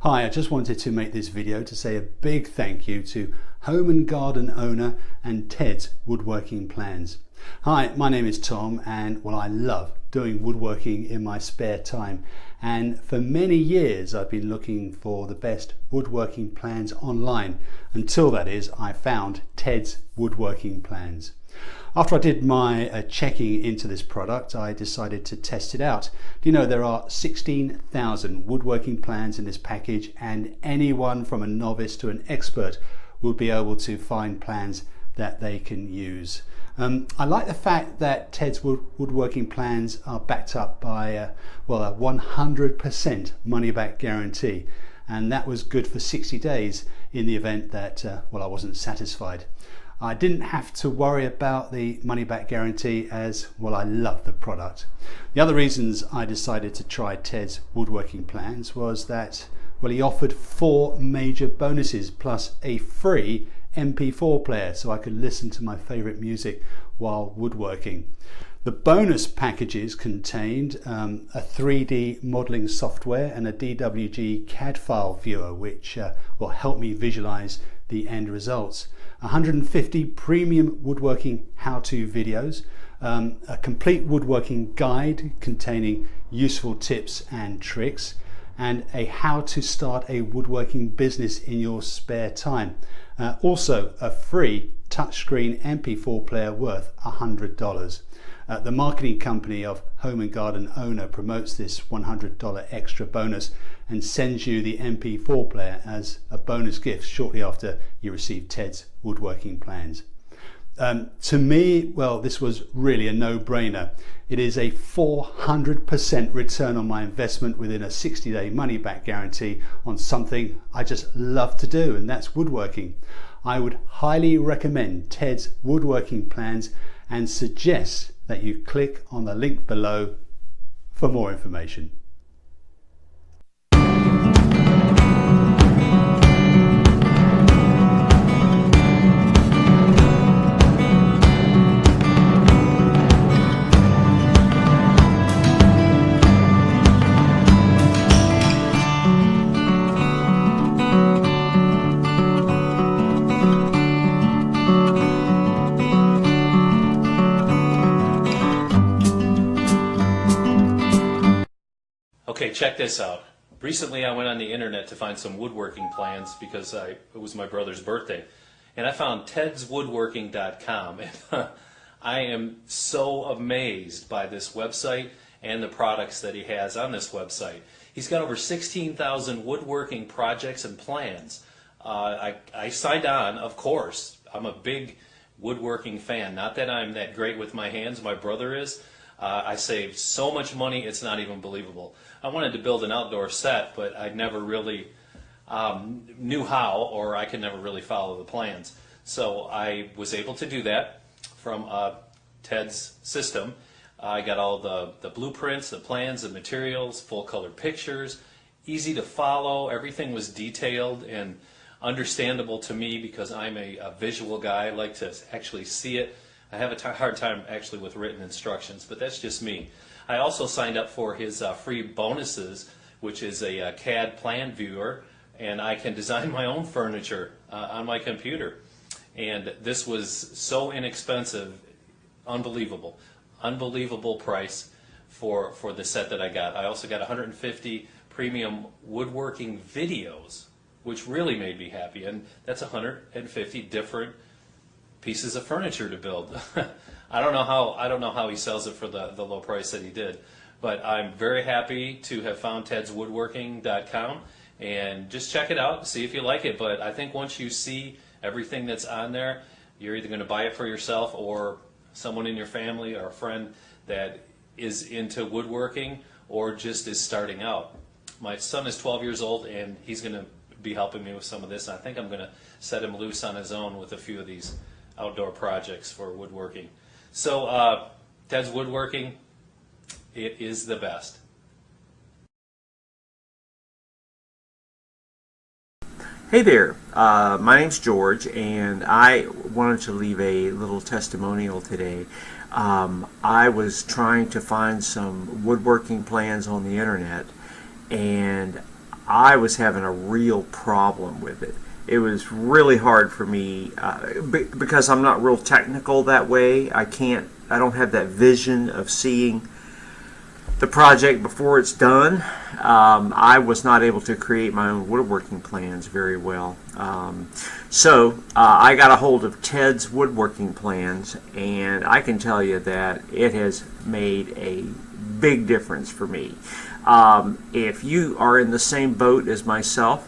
Hi, I just wanted to make this video to say a big thank you to home and garden owner and Ted's Woodworking Plans. Hi, my name is Tom and I love doing woodworking in my spare time, and for many years I've been looking for the best woodworking plans online until that is I found Ted's Woodworking Plans. After I did my checking into this product, I decided to test it out. Do you know there are 16,000 woodworking plans in this package, and anyone from a novice to an expert will be able to find plans that they can use. I like the fact that Ted's Woodworking Plans are backed up by a 100% money back guarantee, and that was good for 60 days in the event that I wasn't satisfied. I didn't have to worry about the money back guarantee as I love the product. The other reasons I decided to try Ted's Woodworking Plans was that he offered 4 major bonuses plus a free MP4 player so I could listen to my favorite music while woodworking. The bonus packages contained a 3D modeling software and a DWG CAD file viewer, which will help me visualize the end results. 150 premium woodworking how-to videos, a complete woodworking guide containing useful tips and tricks, and a how to start a woodworking business in your spare time. Also a free touchscreen MP4 player worth $100. The marketing company of Home and Garden Owner promotes this $100 extra bonus and sends you the MP4 player as a bonus gift shortly after you receive Ted's Woodworking Plans. To me, this was really a no-brainer. It is a 400% return on my investment within a 60-day money-back guarantee on something I just love to do, and that's woodworking. I would highly recommend Ted's Woodworking Plans and suggest that you click on the link below for more information. Okay, check this out. Recently I went on the internet to find some woodworking plans because it was my brother's birthday. And I found tedswoodworking.com. And I am so amazed by this website and the products that he has on this website. He's got over 16,000 woodworking projects and plans. I signed on, of course. I'm a big woodworking fan. Not that I'm that great with my hands, my brother is. I saved so much money, it's not even believable. I wanted to build an outdoor set, but I never really knew how, or I could never really follow the plans. So I was able to do that from Ted's system. I got all the blueprints, the plans, the materials, full color pictures, easy to follow. Everything was detailed and understandable to me because I'm a visual guy. I like to actually see it. I have a hard time actually with written instructions, but that's just me. I also signed up for his free bonuses, which is a CAD plan viewer, and I can design my own furniture on my computer. And this was so inexpensive, unbelievable. Unbelievable price for the set that I got. I also got 150 premium woodworking videos, which really made me happy, and that's 150 different pieces of furniture to build. I don't know how he sells it for the low price that he did, but I'm very happy to have found tedswoodworking.com, and just check it out, see if you like it. But I think once you see everything that's on there, you're either going to buy it for yourself or someone in your family or a friend that is into woodworking or just is starting out. My son is 12 years old and he's going to be helping me with some of this. I think I'm going to set him loose on his own with a few of these outdoor projects for woodworking. So Ted's Woodworking, it is the best. Hey there, my name's George, and I wanted to leave a little testimonial today. I was trying to find some woodworking plans on the internet, and I was having a real problem with it. It was really hard for me because I'm not real technical that way. I don't have that vision of seeing the project before it's done. I was not able to create my own woodworking plans very well. So I got a hold of Ted's woodworking plans, and I can tell you that it has made a big difference for me. If you are in the same boat as myself,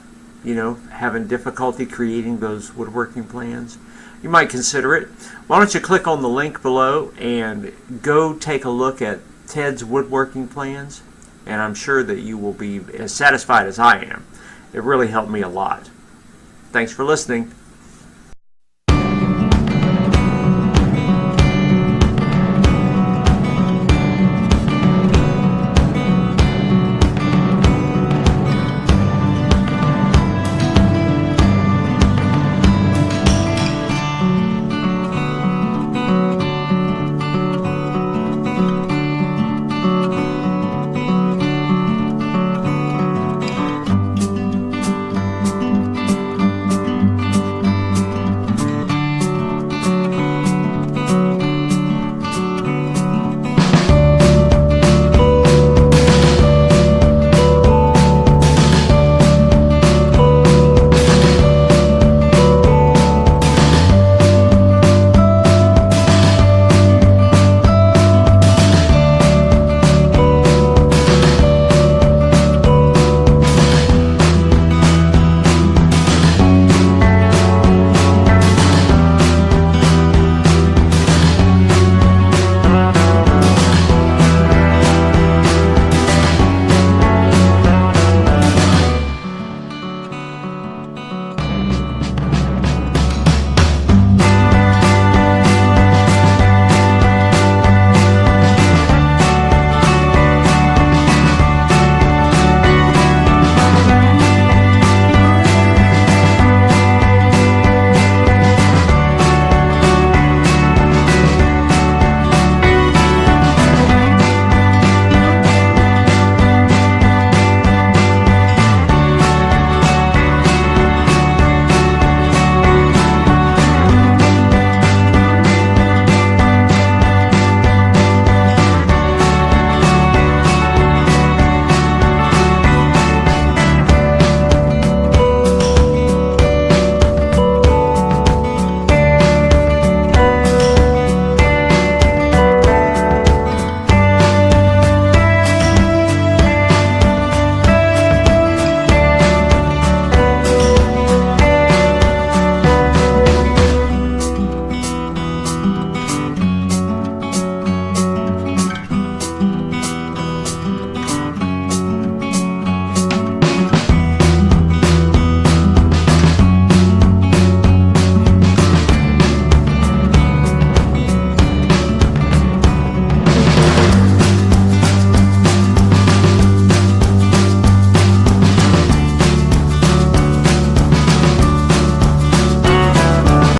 having difficulty creating those woodworking plans, you might consider it. Why don't you click on the link below and go take a look at Ted's woodworking plans, and I'm sure that you will be as satisfied as I am. It really helped me a lot. Thanks for listening.